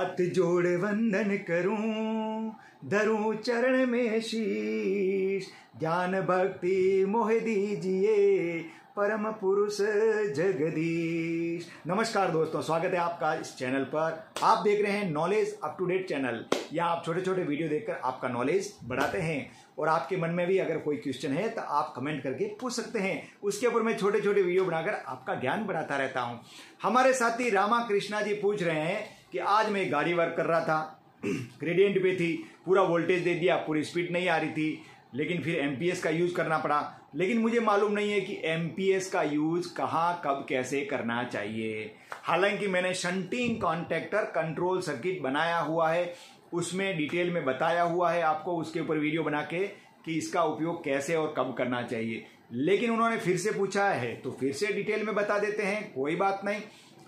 अत जोड़ वंदन करूं, धरूं चरण में शीश, ज्ञान भक्ति मोह दीजिए परम पुरुष जगदीश। नमस्कार दोस्तों, स्वागत है आपका इस चैनल पर। आप देख रहे हैं knowledge up to date channel. यहाँ आप छोटे छोटे वीडियो देखकर आपका नॉलेज बढ़ाते हैं और आपके मन में भी अगर कोई क्वेश्चन है तो आप कमेंट करके पूछ सकते हैं। उसके ऊपर मैं छोटे छोटे वीडियो बनाकर आपका ज्ञान बढ़ाता रहता हूँ। हमारे साथी रामा कृष्णा जी पूछ रहे हैं कि आज मैं गाड़ी वर्क कर रहा था, ग्रेडियंट पे थी, पूरा वोल्टेज दे दिया, पूरी स्पीड नहीं आ रही थी, लेकिन फिर एमपीएस का यूज करना पड़ा। लेकिन मुझे मालूम नहीं है कि एमपीएस का यूज कहाँ कब कैसे करना चाहिए। हालांकि मैंने शंटिंग कॉन्टैक्टर कंट्रोल सर्किट बनाया हुआ है, उसमें डिटेल में बताया हुआ है आपको, उसके ऊपर वीडियो बना के कि इसका उपयोग कैसे और कब करना चाहिए। लेकिन उन्होंने फिर से पूछा है तो फिर से डिटेल में बता देते हैं, कोई बात नहीं।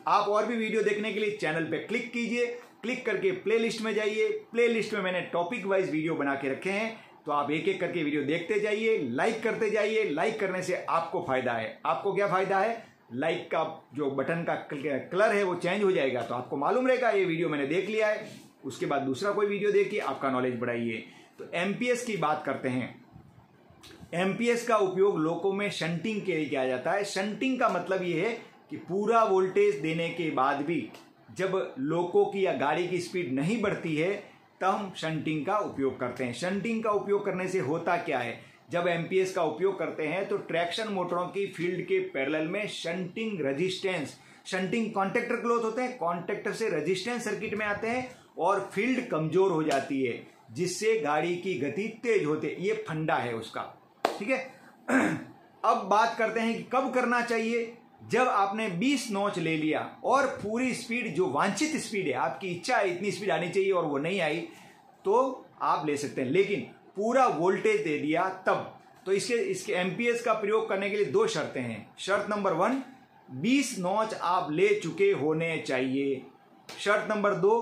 आप और भी वीडियो देखने के लिए चैनल पे क्लिक कीजिए, क्लिक करके प्लेलिस्ट में जाइए। प्लेलिस्ट में मैंने टॉपिक वाइज वीडियो बना के रखे हैं, तो आप एक एक करके वीडियो देखते जाइए, लाइक करते जाइए। लाइक करने से आपको फायदा है। आपको क्या फायदा है? लाइक का जो बटन का कलर है वो चेंज हो जाएगा, तो आपको मालूम रहेगा ये वीडियो मैंने देख लिया है। उसके बाद दूसरा कोई वीडियो देखिए, आपका नॉलेज बढ़ाइए। तो एमपीएस की बात करते हैं। एमपीएस का उपयोग लोकों में शंटिंग के लिए किया जाता है। शंटिंग का मतलब ये है कि पूरा वोल्टेज देने के बाद भी जब लोकों की या गाड़ी की स्पीड नहीं बढ़ती है तब हम शंटिंग का उपयोग करते हैं। शंटिंग का उपयोग करने से होता क्या है? जब एमपीएस का उपयोग करते हैं तो ट्रैक्शन मोटरों की फील्ड के पैरेलल में shunting resistance, shunting contactor close होते हैं, कॉन्टैक्टर से रेजिस्टेंस सर्किट में आते हैं और फील्ड कमजोर हो जाती है, जिससे गाड़ी की गति तेज होती है। ये फंडा है उसका, ठीक है। अब बात करते हैं कि कब करना चाहिए। जब आपने 20 नॉच ले लिया और पूरी स्पीड जो वांछित स्पीड है, आपकी इच्छा है इतनी स्पीड आनी चाहिए और वो नहीं आई, तो आप ले सकते हैं। लेकिन पूरा वोल्टेज दे दिया तब, तो इसके एमपीएस का प्रयोग करने के लिए दो शर्तें हैं। शर्त नंबर 1, 20 नॉच आप ले चुके होने चाहिए। शर्त नंबर 2,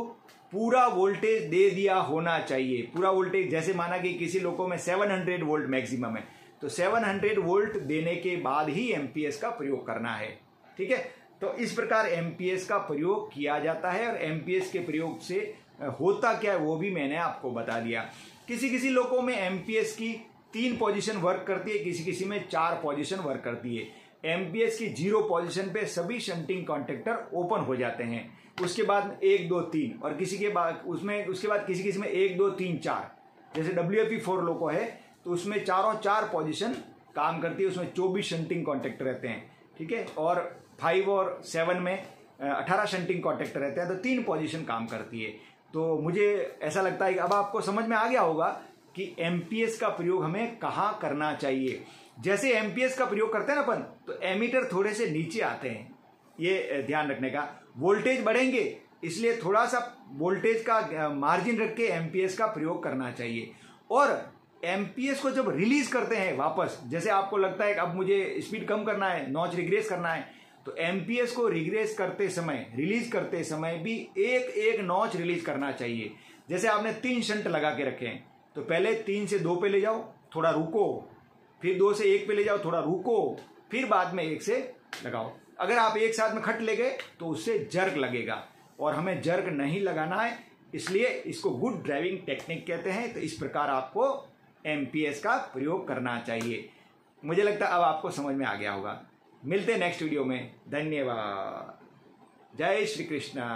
पूरा वोल्टेज दे दिया होना चाहिए। पूरा वोल्टेज, जैसे माना कि किसी लोगों में 700 वोल्ट मैक्सिमम है, तो 700 वोल्ट देने के बाद ही एमपीएस का प्रयोग करना है, ठीक है। तो इस प्रकार एमपीएस का प्रयोग किया जाता है और एमपीएस के प्रयोग से होता क्या है वो भी मैंने आपको बता दिया। किसी किसी लोगों में एमपीएस की 3 पोजीशन वर्क करती है, किसी किसी में 4 पोजीशन वर्क करती है। एमपीएस की 0 पोजीशन पे सभी शंटिंग कॉन्टैक्टर ओपन हो जाते हैं। उसके बाद 1 2 3 और किसी के बाद उसके बाद किसी किसी में 1 2 3 4, जैसे WFE4 लोको है तो उसमें चार पोजीशन काम करती है, उसमें 24 शंटिंग कॉन्टैक्टर रहते हैं, ठीक है। और 5 और 7 में 18 शंटिंग कॉन्टैक्टर रहते हैं, तो 3 पोजीशन काम करती है। तो मुझे ऐसा लगता है कि अब आपको समझ में आ गया होगा कि एमपीएस का प्रयोग हमें कहाँ करना चाहिए। जैसे एमपीएस का प्रयोग करते हैं ना अपन, तो एमीटर थोड़े से नीचे आते हैं, ये ध्यान रखने का। वोल्टेज बढ़ेंगे इसलिए थोड़ा सा वोल्टेज का मार्जिन रख के एमपीएस का प्रयोग करना चाहिए। और एमपीएस को जब रिलीज करते हैं वापस, जैसे आपको लगता है कि अब मुझे स्पीड कम करना है, नॉच रिग्रेस करना है, तो एमपीएस को रिग्रेस करते समय, रिलीज करते समय भी एक एक नॉच रिलीज करना चाहिए। जैसे आपने 3 शंट लगा के रखे हैं, तो पहले 3 से 2 पे ले जाओ, थोड़ा रुको, फिर 2 से 1 पे ले जाओ, थोड़ा रुको, फिर बाद में 1 से लगाओ। अगर आप एक साथ में खट ले गए तो उससे जर्क लगेगा और हमें जर्क नहीं लगाना है, इसलिए इसको गुड ड्राइविंग टेक्निक कहते हैं। तो इस प्रकार आपको एमपीएस का प्रयोग करना चाहिए। मुझे लगता है अब आपको समझ में आ गया होगा। मिलते हैं नेक्स्ट वीडियो में। धन्यवाद। जय श्री कृष्णा।